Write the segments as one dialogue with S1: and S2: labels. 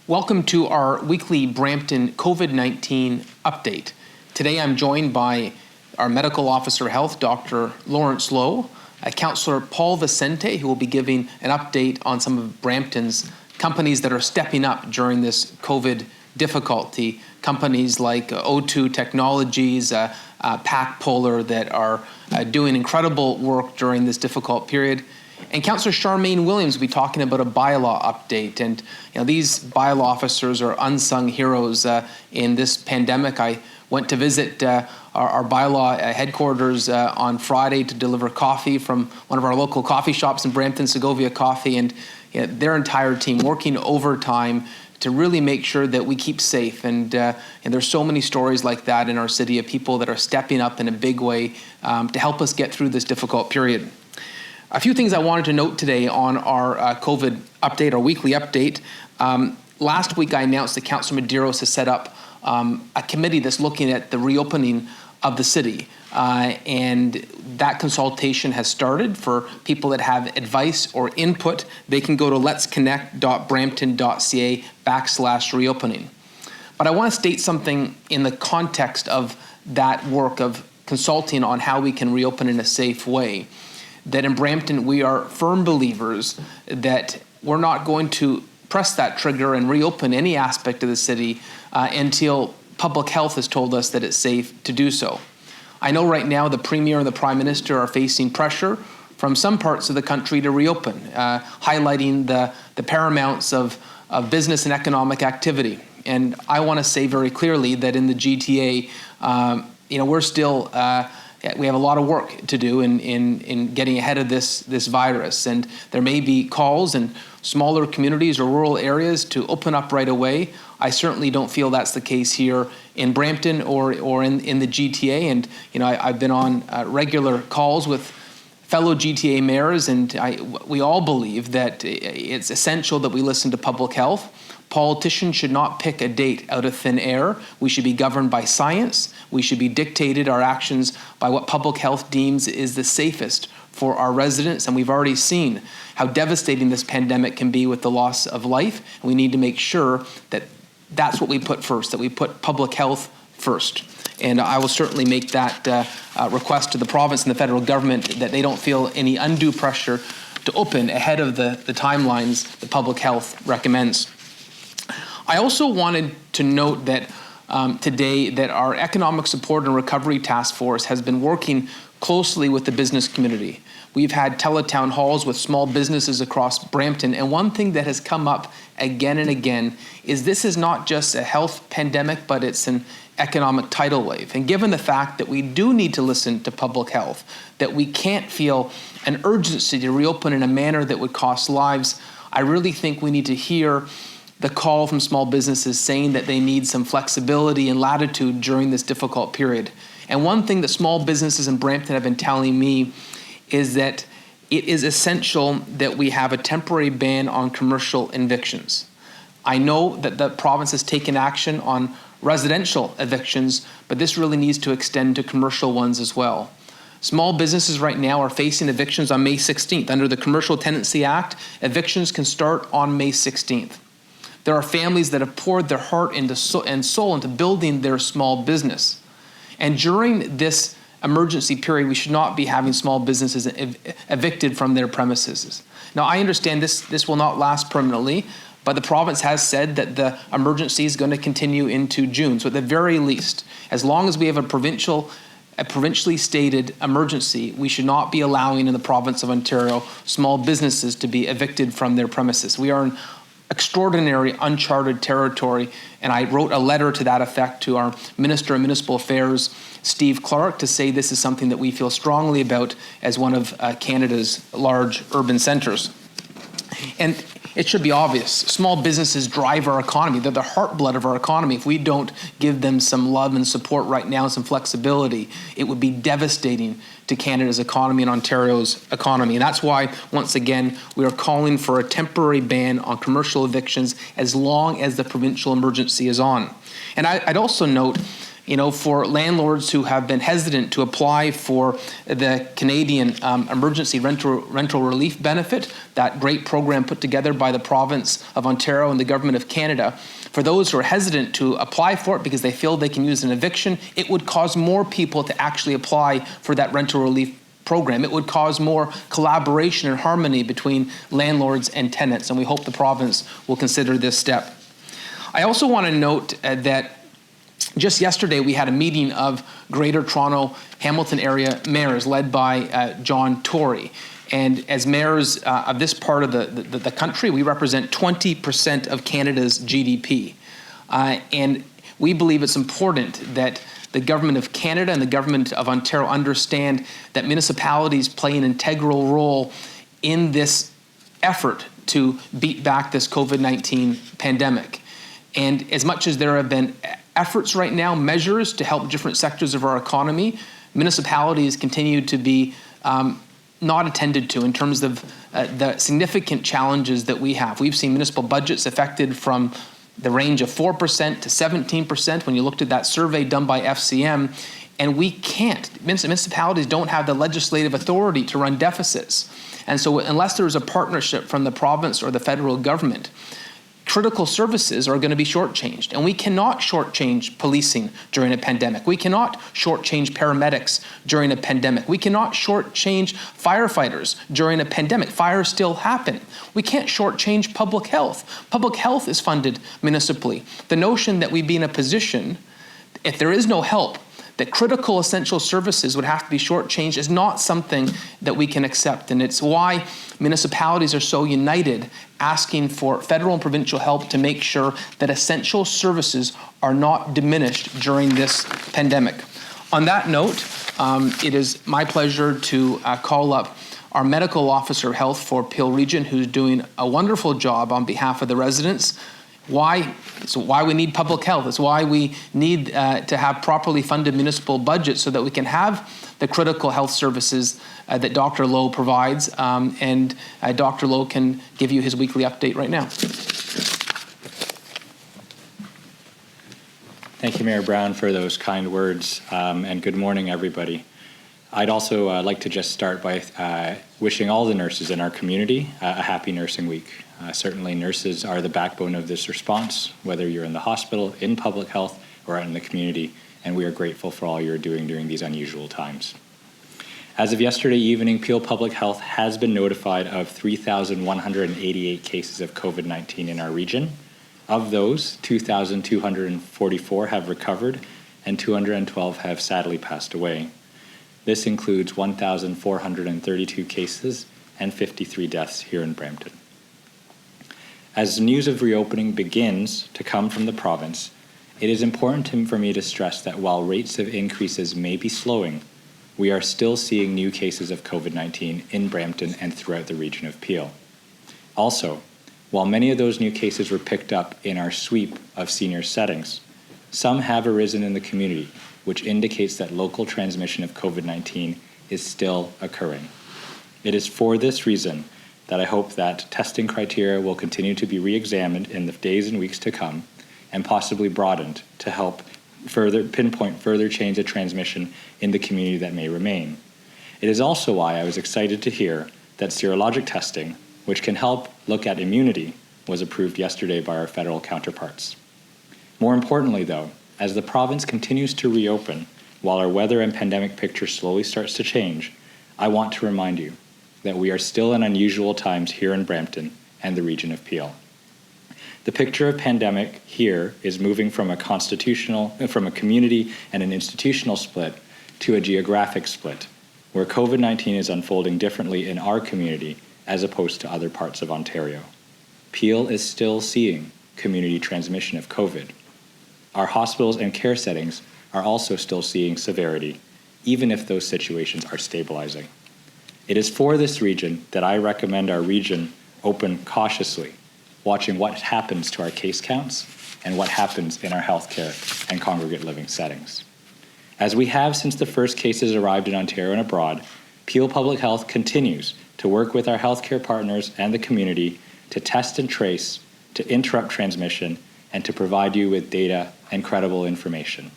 S1: Welcome to our weekly Brampton COVID-19 update. Today I'm joined by our Medical Officer of Health, Dr. Lawrence Lowe, Councillor Paul Vicente, who will be giving an update on some of Brampton's companies that are stepping up during this COVID difficulty. Companies like O2 Technologies, Pack Polar that are doing incredible work during this difficult period. And Councillor Charmaine Williams will be talking about a bylaw update. And these bylaw officers are unsung heroes in this pandemic. I went to visit our bylaw headquarters on Friday to deliver coffee from one of our local coffee shops in Brampton, Segovia Coffee, and their entire team working overtime to really make sure that we keep safe. And there's so many stories like that in our city of people that are stepping up in a big way to help us get through this difficult period. A few things I wanted to note today on our COVID update, our weekly update. Last week I announced that Councillor Medeiros has set up a committee that's looking at the reopening of the city. And that consultation has started. For people that have advice or input, they can go to letsconnect.brampton.ca/reopening. But I want to state something in the context of that work of consulting on how we can reopen in a safe way. That in Brampton, we are firm believers that we're not going to press that trigger and reopen any aspect of the city until public health has told us that it's safe to do so. I know right now the Premier and the Prime Minister are facing pressure from some parts of the country to reopen, highlighting the paramounts of business and economic activity. And I want to say very clearly that in the GTA, we're still we have a lot of work to do in getting ahead of this virus. And there may be calls in smaller communities or rural areas to open up right away. I certainly don't feel that's the case here in Brampton or in the GTA. And I've been on regular calls with fellow GTA mayors, and we all believe that it's essential that we listen to public health. Politicians should not pick a date out of thin air. We should be governed by science. We should be dictated our actions by what public health deems is the safest for our residents. And we've already seen how devastating this pandemic can be with the loss of life. And we need to make sure that that's what we put first, that we put public health first. And I will certainly make that request to the province and the federal government that they don't feel any undue pressure to open ahead of the timelines that public health recommends. I also wanted to note that today that our Economic Support and Recovery Task Force has been working closely with the business community. We've had teletown halls with small businesses across Brampton, and one thing that has come up again and again is this is not just a health pandemic, but it's an economic tidal wave. And given the fact that we do need to listen to public health, that we can't feel an urgency to reopen in a manner that would cost lives, I really think we need to hear the call from small businesses saying that they need some flexibility and latitude during this difficult period. And one thing that small businesses in Brampton have been telling me is that it is essential that we have a temporary ban on commercial evictions. I know that the province has taken action on residential evictions, but this really needs to extend to commercial ones as well. Small businesses right now are facing evictions on May 16th. Under the Commercial Tenancy Act, evictions can start on May 16th. There are families that have poured their heart and soul into building their small business. And during this emergency period, we should not be having small businesses evicted from their premises. Now, I understand this will not last permanently, but the province has said that the emergency is going to continue into June. So at the very least, as long as we have a provincially stated emergency, we should not be allowing in the province of Ontario small businesses to be evicted from their premises. We are in extraordinary uncharted territory, and I wrote a letter to that effect to our Minister of Municipal Affairs, Steve Clark, to say this is something that we feel strongly about as one of Canada's large urban centres. And it should be obvious, small businesses drive our economy. They're the heartblood of our economy. If we don't give them some love and support right now, some flexibility, it would be devastating to Canada's economy and Ontario's economy. And that's why, once again, we are calling for a temporary ban on commercial evictions as long as the provincial emergency is on. And I'd also note, For landlords who have been hesitant to apply for the Canadian Emergency Rental Relief Benefit, that great program put together by the province of Ontario and the government of Canada, for those who are hesitant to apply for it because they feel they can use an eviction, it would cause more people to actually apply for that rental relief program. It would cause more collaboration and harmony between landlords and tenants, and we hope the province will consider this step. I also want to note that just yesterday, we had a meeting of Greater Toronto Hamilton area mayors led by John Tory. And as mayors of this part of the country, we represent 20% of Canada's GDP. And we believe it's important that the government of Canada and the government of Ontario understand that municipalities play an integral role in this effort to beat back this COVID-19 pandemic. And as much as there have been efforts right now, measures to help different sectors of our economy, municipalities continue to be not attended to in terms of the significant challenges that we have. We've seen municipal budgets affected from the range of 4% to 17% when you looked at that survey done by FCM, and we can't. Municipalities don't have the legislative authority to run deficits. And so unless there's a partnership from the province or the federal government, critical services are going to be shortchanged. And we cannot shortchange policing during a pandemic. We cannot shortchange paramedics during a pandemic. We cannot shortchange firefighters during a pandemic. Fires still happen. We can't shortchange public health. Public health is funded municipally. The notion that we'd be in a position, if there is no help, that critical essential services would have to be shortchanged is not something that we can accept. And it's why municipalities are so united asking for federal and provincial help to make sure that essential services are not diminished during this pandemic. On that note, it is my pleasure to call up our medical officer of health for Peel Region, who's doing a wonderful job on behalf of the residents. It's why we need public health. It's why we need to have properly funded municipal budgets so that we can have the critical health services that Dr. Lowe provides. And Dr. Lowe can give you his weekly update right now.
S2: Thank you, Mayor Brown, for those kind words, and good morning, everybody. I'd also like to just start by wishing all the nurses in our community a happy Nursing Week. Certainly nurses are the backbone of this response, whether you're in the hospital, in public health, or out in the community, and we are grateful for all you're doing during these unusual times. As of yesterday evening, Peel Public Health has been notified of 3,188 cases of COVID-19 in our region. Of those, 2,244 have recovered and 212 have sadly passed away. This includes 1,432 cases and 53 deaths here in Brampton. As news of reopening begins to come from the province, it is important for me to stress that while rates of increases may be slowing, we are still seeing new cases of COVID-19 in Brampton and throughout the region of Peel. Also, while many of those new cases were picked up in our sweep of senior settings, some have arisen in the community, which indicates that local transmission of COVID-19 is still occurring. It is for this reason that I hope that testing criteria will continue to be re-examined in the days and weeks to come and possibly broadened to help pinpoint further chains of transmission in the community that may remain. It is also why I was excited to hear that serologic testing, which can help look at immunity, was approved yesterday by our federal counterparts. More importantly, though, as the province continues to reopen, while our weather and pandemic picture slowly starts to change, I want to remind you that we are still in unusual times here in Brampton and the region of Peel. The picture of pandemic here is moving from a community and an institutional split to a geographic split, where COVID-19 is unfolding differently in our community as opposed to other parts of Ontario. Peel is still seeing community transmission of COVID. Our hospitals and care settings are also still seeing severity, even if those situations are stabilizing. It is for this region that I recommend our region open cautiously, watching what happens to our case counts and what happens in our healthcare and congregate living settings. As we have since the first cases arrived in Ontario and abroad, Peel Public Health continues to work with our healthcare partners and the community to test and trace, to interrupt transmission, and to provide you with data and credible information.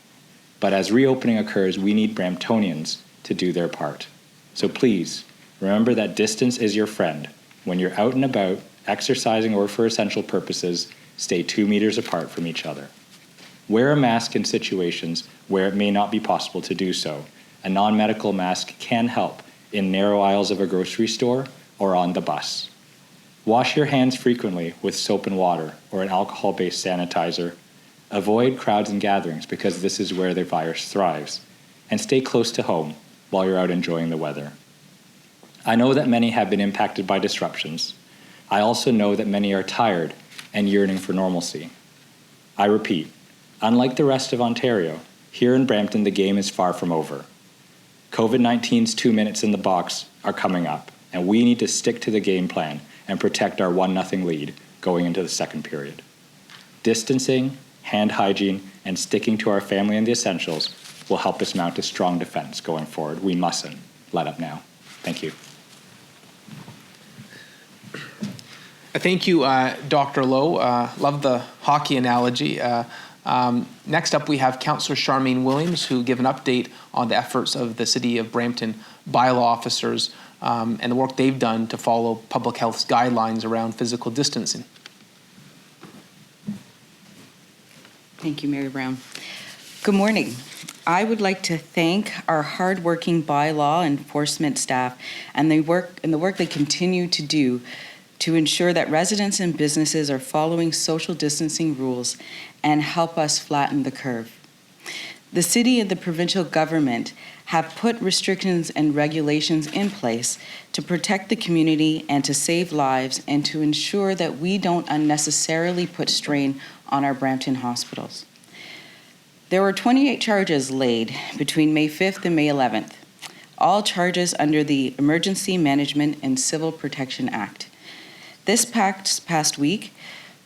S2: But as reopening occurs, we need Bramptonians to do their part. So please, remember that distance is your friend. When you're out and about, exercising or for essential purposes, stay 2 meters apart from each other. Wear a mask in situations where it may not be possible to do so. A non-medical mask can help in narrow aisles of a grocery store or on the bus. Wash your hands frequently with soap and water or an alcohol-based sanitizer. Avoid crowds and gatherings because this is where the virus thrives. And stay close to home while you're out enjoying the weather. I know that many have been impacted by disruptions. I also know that many are tired and yearning for normalcy. I repeat, unlike the rest of Ontario, here in Brampton the game is far from over. COVID-19's 2 minutes in the box are coming up, and we need to stick to the game plan and protect our 1-0 lead going into the second period. Distancing, hand hygiene, and sticking to our family and the essentials will help us mount a strong defense going forward. We mustn't let up now. Thank you.
S1: Thank you, Dr. Lowe. Love the hockey analogy. Next up, we have Councillor Charmaine Williams, who give an update on the efforts of the City of Brampton bylaw officers and the work they've done to follow public health guidelines around physical distancing.
S3: Thank you, Mary Brown. Good morning. I would like to thank our hardworking bylaw enforcement staff and the work they continue to do to ensure that residents and businesses are following social distancing rules and help us flatten the curve. The city and the provincial government have put restrictions and regulations in place to protect the community and to save lives and to ensure that we don't unnecessarily put strain on our Brampton hospitals. There were 28 charges laid between May 5th and May 11th, all charges under the Emergency Management and Civil Protection Act. This past week,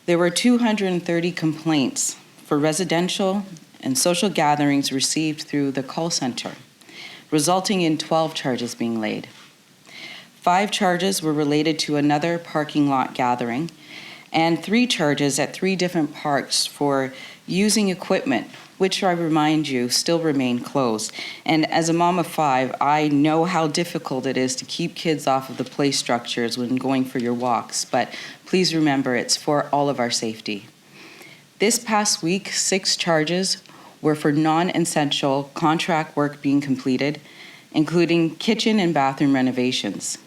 S3: there were 230 complaints for residential and social gatherings received through the call center, resulting in 12 charges being laid. 5 charges were related to another parking lot gathering, and 3 charges at 3 different parks for using equipment, which I remind you still remain closed. And as a mom of 5, I know how difficult it is to keep kids off of the play structures when going for your walks, but please remember it's for all of our safety. This past week, 6 charges were for non-essential contract work being completed, including kitchen and bathroom renovations.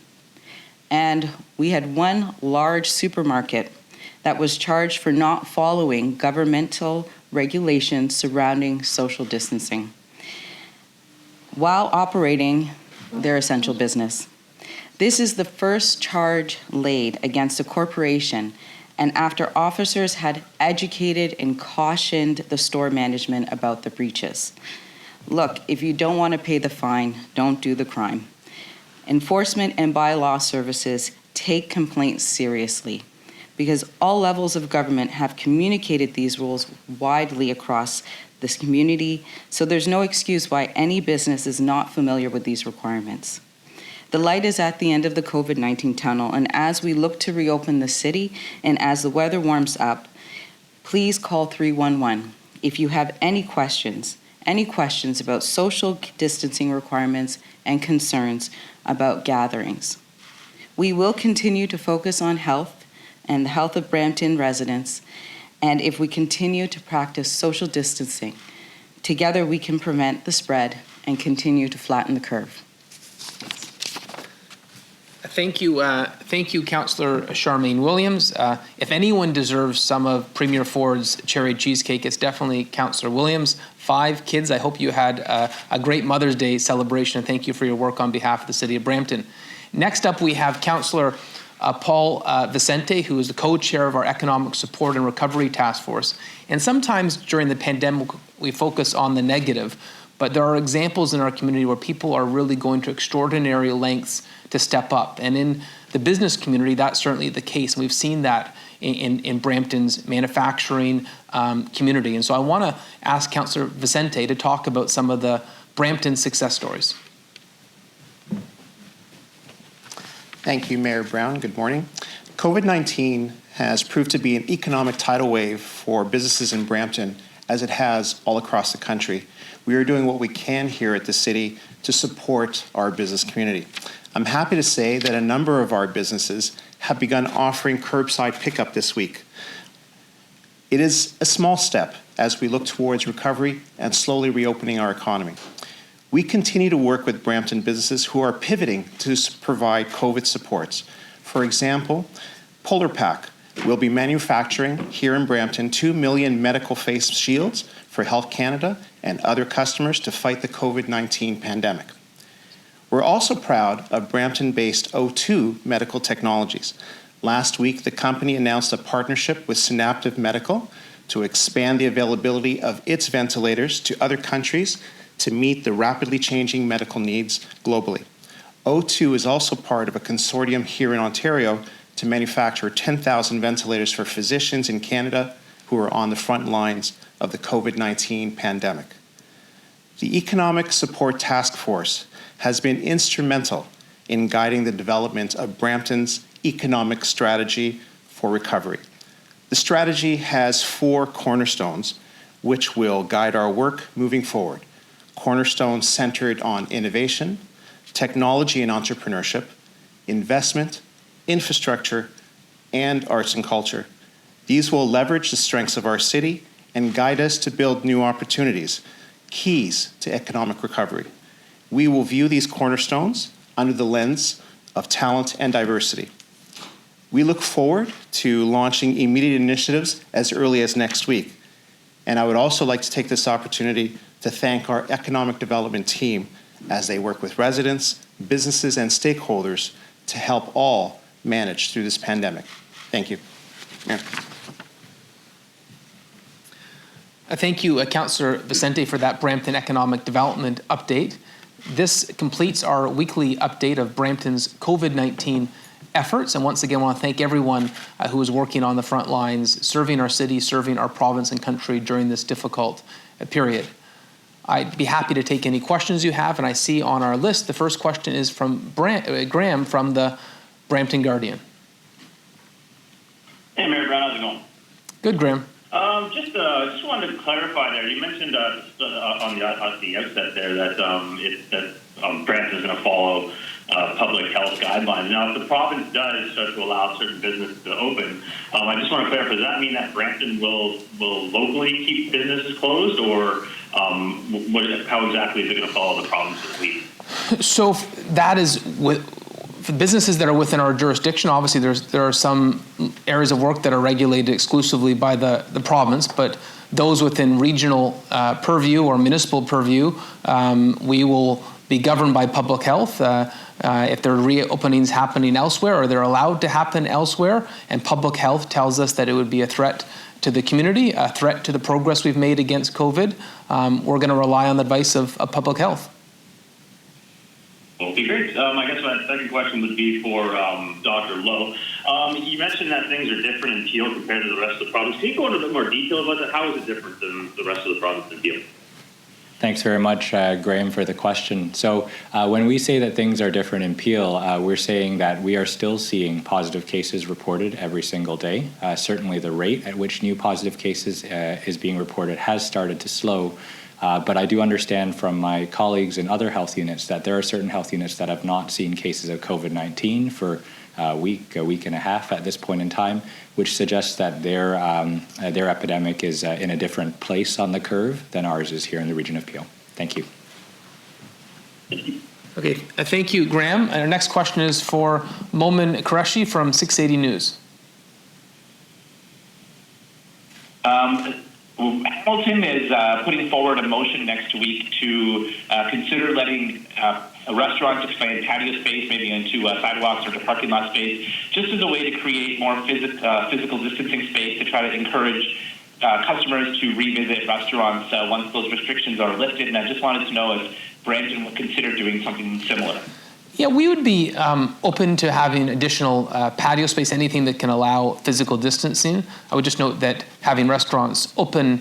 S3: And we had 1 large supermarket that was charged for not following governmental regulations surrounding social distancing while operating their essential business. This is the first charge laid against a corporation, and after officers had educated and cautioned the store management about the breaches. Look, if you don't want to pay the fine, don't do the crime. Enforcement and bylaw services take complaints seriously, because all levels of government have communicated these rules widely across this community, so there's no excuse why any business is not familiar with these requirements. The light is at the end of the COVID-19 tunnel, and as we look to reopen the city and as the weather warms up, please call 311 if you have any questions about social distancing requirements and concerns about gatherings. We will continue to focus on health and the health of Brampton residents, and if we continue to practice social distancing, together we can prevent the spread and continue to flatten the curve.
S1: Thank you, Councillor Charmaine Williams. If anyone deserves some of Premier Ford's cherry cheesecake, it's definitely Councillor Williams. 5 kids, I hope you had a great Mother's Day celebration, and thank you for your work on behalf of the City of Brampton. Next up, we have Councillor Paul Vicente, who is the co-chair of our Economic Support and Recovery Task Force. And sometimes during the pandemic, we focus on the negative, but there are examples in our community where people are really going to extraordinary lengths to step up. And in the business community, that's certainly the case. And we've seen that in Brampton's manufacturing community. And so I want to ask Councillor Vicente to talk about some of the Brampton success stories.
S4: Thank you, Mayor Brown. Good morning. COVID-19 has proved to be an economic tidal wave for businesses in Brampton, as it has all across the country. we are doing what we can here at the city to support our business community. I'm happy to say that a number of our businesses have begun offering curbside pickup this week. It is a small step as we look towards recovery and slowly reopening our economy. We continue to work with Brampton businesses who are pivoting to provide COVID supports. For example, Polar Pack will be manufacturing here in Brampton 2 million medical face shields for Health Canada and other customers to fight the COVID-19 pandemic. We're also proud of Brampton-based O2 Medical Technologies. Last week, the company announced a partnership with Synaptive Medical to expand the availability of its ventilators to other countries to meet the rapidly changing medical needs globally. O2 is also part of a consortium here in Ontario to manufacture 10,000 ventilators for physicians in Canada who are on the front lines of the COVID-19 pandemic. The Economic Support Task Force has been instrumental in guiding the development of Brampton's economic strategy for recovery. The strategy has 4 cornerstones which will guide our work moving forward. Cornerstones centered on innovation, technology and entrepreneurship, investment, infrastructure, and arts and culture. These will leverage the strengths of our city and guide us to build new opportunities, keys to economic recovery. We will view these cornerstones under the lens of talent and diversity. We look forward to launching immediate initiatives as early as next week. And I would also like to take this opportunity to thank our economic development team as they work with residents, businesses, and stakeholders to help all manage through this pandemic. Thank you. Mayor.
S1: Thank you, Councillor Vicente, for that Brampton Economic Development update. This completes our weekly update of Brampton's COVID-19 efforts. And once again, I want to thank everyone who is working on the front lines, serving our city, serving our province and country during this difficult period. I'd be happy to take any questions you have. And I see on our list, the first question is from Graham from the Brampton Guardian.
S5: Hey, Mayor Brown, how's it going?
S1: Good, Graham.
S5: Just wanted to clarify there. You mentioned on the outset there that Brampton is going to follow public health guidelines. Now, if the province does start to allow certain businesses to open, I just want to clarify, does that mean that Brampton will locally keep businesses closed, or how exactly is it going to follow the province's lead?
S1: So that is for businesses that are within our jurisdiction. Obviously, there are some areas of work that are regulated exclusively by the province, but those within regional purview or municipal purview, we will be governed by public health. If there are reopenings happening elsewhere or they're allowed to happen elsewhere, and public health tells us that it would be a threat to the community, a threat to the progress we've made against COVID, we're going to rely on the advice of public health.
S5: Okay, great. I guess my second question would be for Dr. Lowe. You mentioned that things are different in Peel compared to the rest of the province. Can you go into a bit more detail about that? How is it different than the rest of the province in Peel?
S2: Thanks very much, Graham, for the question. So when we say that things are different in Peel, we're saying that we are still seeing positive cases reported every single day. Certainly the rate at which new positive cases is being reported has started to slow. But I do understand from my colleagues in other health units that there are certain health units that have not seen cases of COVID-19 for a week and a half at this point in time, which suggests that their epidemic is in a different place on the curve than ours is here in the region of Peel. Thank you.
S1: Okay, thank you, Graham. And our next question is for Momin Qureshi from 680 News.
S6: Hamilton is putting forward a motion next week to consider letting restaurants expand patio space, maybe into sidewalks or to parking lot space, just as a way to create more physical distancing space to try to encourage customers to revisit restaurants once those restrictions are lifted. And I just wanted to know if Brampton would consider doing something similar.
S1: Yeah, we would be open to having additional patio space, anything that can allow physical distancing. I would just note that having restaurants open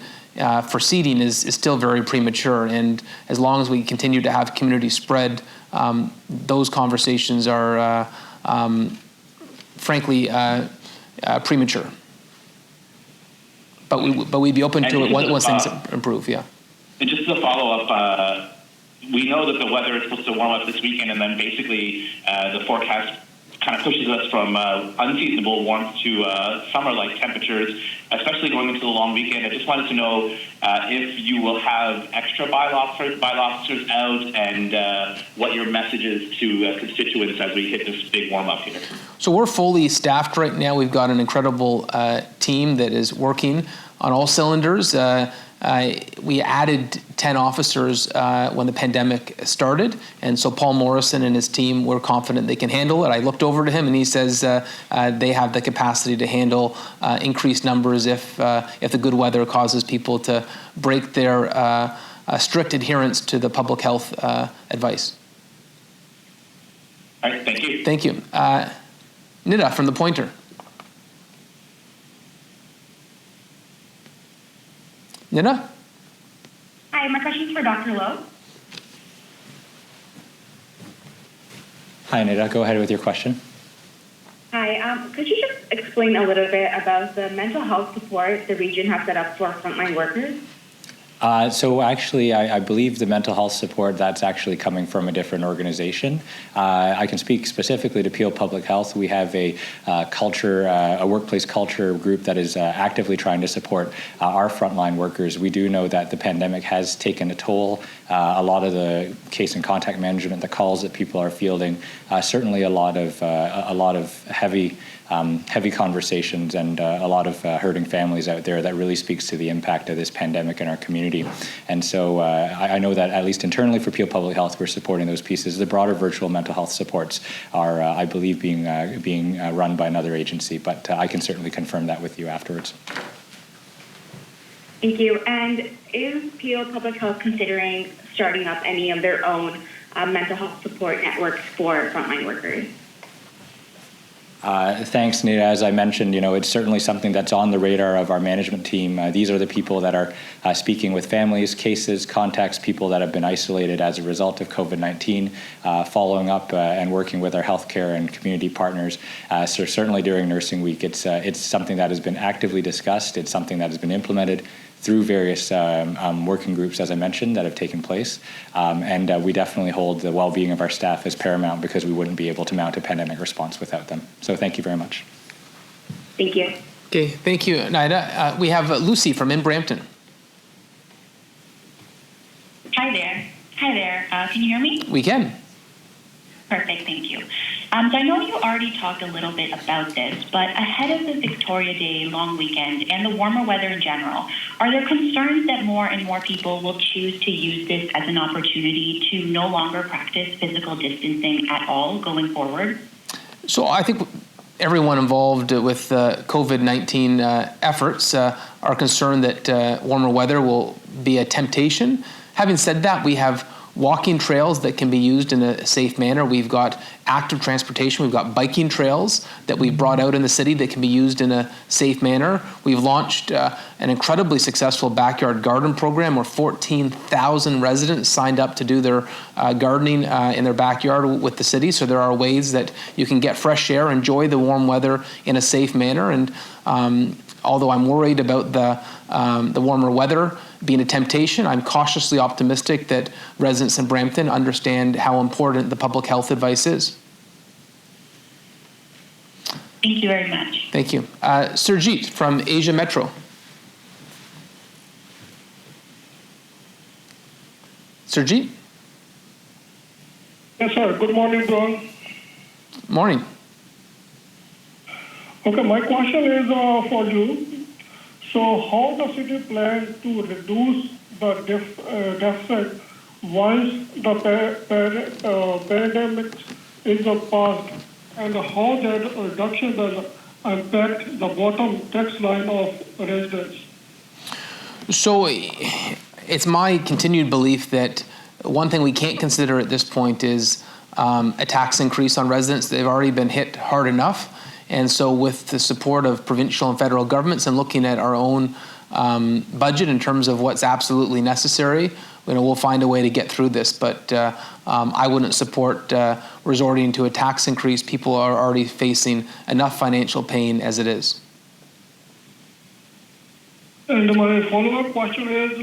S1: for seating is still very premature, and as long as we continue to have community spread, those conversations are frankly premature. But we'd be open to it once things improve. Yeah.
S6: And just as a follow-up, we know that the weather is supposed to warm up this weekend, and then basically the forecast kind of pushes us from unseasonable warmth to summer-like temperatures, especially going into the long weekend. I just wanted to know if you will have extra bylaw officers out, and what your message is to constituents as we hit this big warm-up here.
S1: So we're fully staffed right now. We've got an incredible team that is working on all cylinders. We added 10 officers when the pandemic started, and so Paul Morrison and his team were confident they can handle it. I looked over to him, and he says they have the capacity to handle increased numbers if the good weather causes people to break their strict adherence to the public health advice.
S6: All right, thank you.
S1: Thank you. Nida from the Pointer. Nina?
S7: Hi, my question is for Dr. Lowe.
S2: Hi, Nida. Go ahead with your question.
S7: Hi, could you just explain a little bit about the mental health support the region has set up for frontline workers?
S2: So actually, I believe the mental health support, that's actually coming from a different organization. I can speak specifically to Peel Public Health. We have a workplace culture group that is actively trying to support our frontline workers. We do know that the pandemic has taken a toll. A lot of the case and contact management, the calls that people are fielding, certainly a lot of heavy conversations and a lot of hurting families out there. That really speaks to the impact of this pandemic in our community. And so I know that at least internally for Peel Public Health, we're supporting those pieces. The broader virtual mental health supports are, I believe, being run by another agency, but I can certainly confirm that with you afterwards.
S7: Thank you. And is Peel Public Health considering starting up any of their own mental health support networks for frontline workers?
S2: Thanks, Nita. As I mentioned, it's certainly something that's on the radar of our management team. These are the people that are speaking with families, cases, contacts, people that have been isolated as a result of COVID-19, following up and working with our healthcare and community partners. So certainly during Nursing Week, it's something that has been actively discussed. It's something that has been implemented through various working groups, as I mentioned, that have taken place. And we definitely hold the well-being of our staff as paramount, because we wouldn't be able to mount a pandemic response without them. So thank you very much.
S7: Thank you.
S1: Okay, thank you, Nida. We have Lucy from Brampton.
S8: Hi there. Can you hear me?
S1: We can.
S8: Perfect, thank you. So I know you already talked a little bit about this, but ahead of the Victoria Day long weekend and the warmer weather in general, are there concerns that more and more people will choose to use this as an opportunity to no longer practice physical distancing at all going forward?
S1: So I think everyone involved with COVID-19 efforts are concerned that warmer weather will be a temptation. Having said that, we have walking trails that can be used in a safe manner. We've got active transportation. We've got biking trails that we've brought out in the city that can be used in a safe manner. We've launched an incredibly successful backyard garden program where 14,000 residents signed up to do their gardening in their backyard with the city. So there are ways that you can get fresh air, enjoy the warm weather in a safe manner. And although I'm worried about the warmer weather being a temptation, I'm cautiously optimistic that residents in Brampton understand how important the public health advice is.
S8: Thank you very much.
S1: Thank you. Surjit from Asia Metro. Surjit?
S9: Yes, sir. Good morning, John.
S1: Morning.
S9: Okay, my question is for you. So how the city plans to reduce the deficit once the pandemic is passed, and how that reduction will impact the bottom tax line of residents?
S1: So it's my continued belief that one thing we can't consider at this point is a tax increase on residents. They've already been hit hard enough. And so with the support of provincial and federal governments and looking at our own budget in terms of what's absolutely necessary, we'll find a way to get through this. But I wouldn't support resorting to a tax increase. People are already facing enough financial pain as it is.
S9: And my follow-up question is,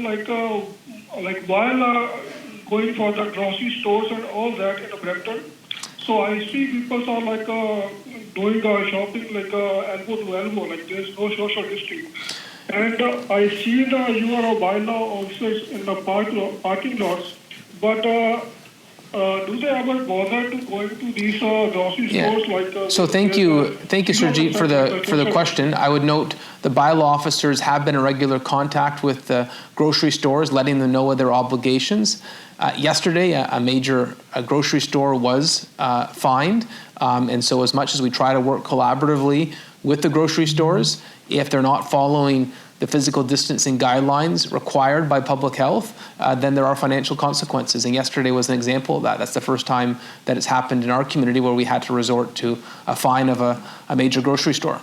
S9: like while going for the grocery stores and all that in Brampton. So I see people are like doing shopping like elbow to elbow, like there's no social distancing. And I see the URO bylaw also in the parking lots, but do they ever bother to go into these grocery stores like?
S1: So thank you, Surjit, for the question. I would note the bylaw officers have been in regular contact with the grocery stores, letting them know of their obligations. Yesterday, a major grocery store was fined, and so as much as we try to work collaboratively with the grocery stores, if they're not following the physical distancing guidelines required by public health, then there are financial consequences. And yesterday was an example of that. That's the first time that it's happened in our community where we had to resort to a fine of a major grocery store.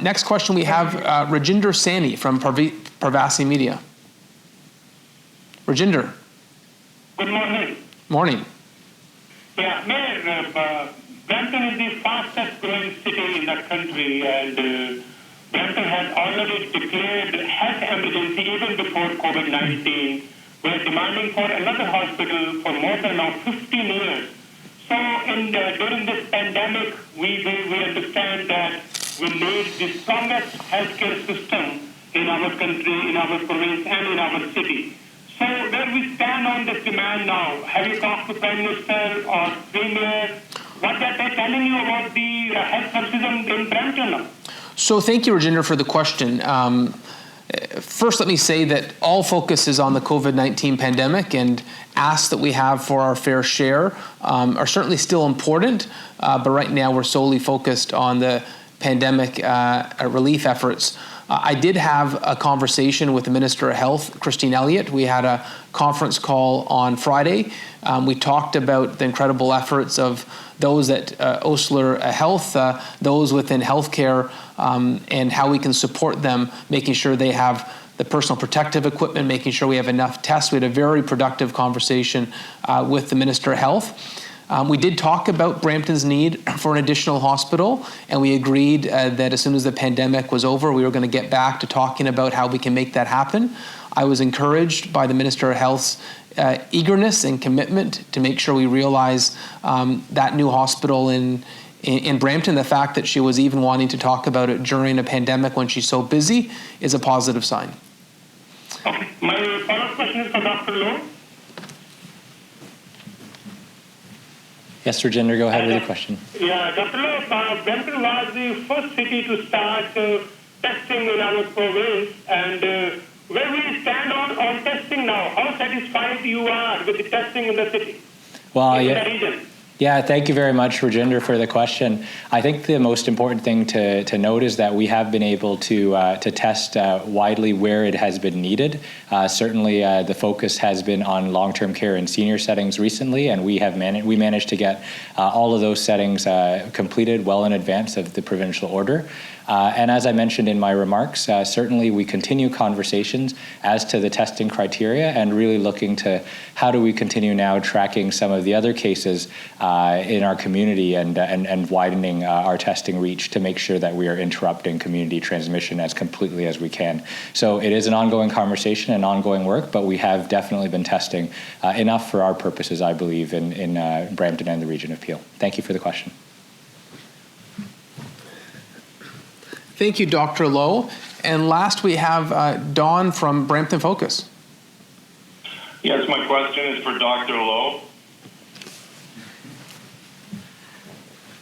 S1: Next question we have Rajinder Sani from Parvasi Media. Rajinder.
S10: Good morning.
S1: Morning.
S10: Yeah, Mayor, Brampton is the fastest growing city in the country, and Brampton has already declared health emergency even before COVID-19. We're demanding for another hospital for more than now 15 years. So during this pandemic, we understand that we need the strongest healthcare system in our country, in our province, and in our city. So where we stand on this demand now, have you talked to Prime Minister or Premier? What are they telling you about the health services in Brampton now?
S1: So thank you, Rajinder, for the question. First, let me say that all focus is on the COVID-19 pandemic, and asks that we have for our fair share are certainly still important, but right now we're solely focused on the pandemic relief efforts. I did have a conversation with the Minister of Health, Christine Elliott. We had a conference call on Friday. We talked about the incredible efforts of those at Councillor Health, those within healthcare, and how we can support them, making sure they have the personal protective equipment, making sure we have enough tests. We had a very productive conversation with the Minister of Health. We did talk about Brampton's need for an additional hospital, and we agreed that as soon as the pandemic was over, we were going to get back to talking about how we can make that happen. I was encouraged by the Minister of Health's eagerness and commitment to make sure we realize that new hospital in Brampton. The fact that she was even wanting to talk about it during a pandemic when she's so busy is a positive sign.
S10: Okay. My follow-up question is for Dr. Lowe.
S2: Yes, Rajinder, go ahead with your question.
S10: Yeah, Dr. Lowe, Brampton was the first city to start testing in our province, and where we stand on testing now, how satisfied you are with the testing in the city, in the region?
S2: Yeah, thank you very much, Rajinder, for the question. I think the most important thing to note is that we have been able to test widely where it has been needed. Certainly, the focus has been on long-term care and senior settings recently, and we managed to get all of those settings completed well in advance of the provincial order. And as I mentioned in my remarks, certainly we continue conversations as to the testing criteria and really looking to how do we continue now tracking some of the other cases in our community and widening our testing reach to make sure that we are interrupting community transmission as completely as we can. So it is an ongoing conversation and ongoing work, but we have definitely been testing enough for our purposes, I believe, in Brampton and the region of Peel. Thank you for the question.
S1: Thank you, Dr. Lowe. And last we have Don from Brampton Focus.
S11: Yes, my question is for Dr. Lowe.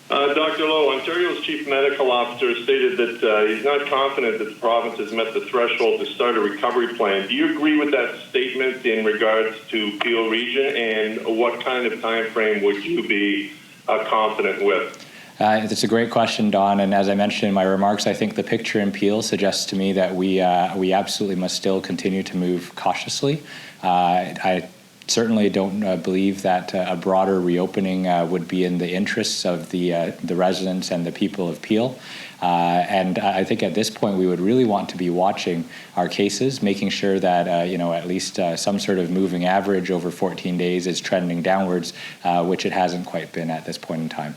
S11: Dr. Lowe, Ontario's Chief Medical Officer stated that he's not confident that the province has met the threshold to start a recovery plan. Do you agree with that statement in regards to Peel Region, and what kind of time frame would you be confident with?
S2: It's a great question, Don, and as I mentioned in my remarks, I think the picture in Peel suggests to me that we absolutely must still continue to move cautiously. I certainly don't believe that a broader reopening would be in the interests of the residents and the people of Peel. And I think at this point we would really want to be watching our cases, making sure that at least some sort of moving average over 14 days is trending downwards, which it hasn't quite been at this point in time.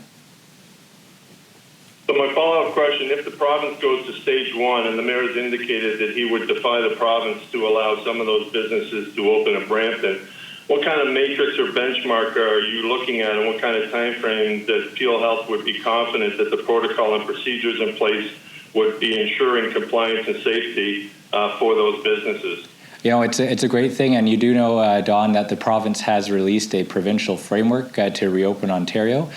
S11: So my follow-up question. If the province goes to stage 1 and the mayor has indicated that he would defy the province to allow some of those businesses to open in Brampton, what kind of matrix or benchmark are you looking at, and what kind of time frame that Peel Health would be confident that the protocol and procedures in place would be ensuring compliance and safety for those businesses?
S2: You know, it's a great thing, and you do know, Don, that the province has released a provincial framework to reopen Ontario.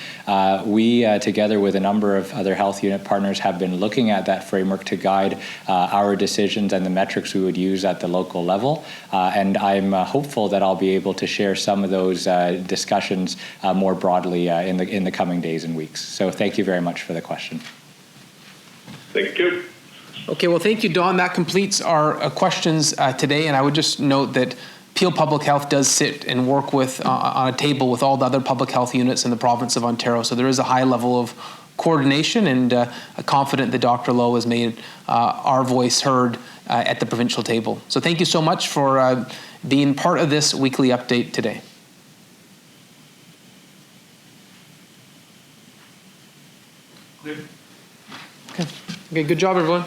S2: We, together with a number of other health unit partners, have been looking at that framework to guide our decisions and the metrics we would use at the local level. And I'm hopeful that I'll be able to share some of those discussions more broadly in the coming days and weeks. So thank you very much for the question.
S11: Thank you.
S1: Okay, well, thank you, Don. That completes our questions today. And I would just note that Peel Public Health does sit and work with on a table with all the other public health units in the province of Ontario. So there is a high level of coordination, and confident that Dr. Lowe has made our voice heard at the provincial table. So thank you so much for being part of this weekly update today. Okay, good job, everyone.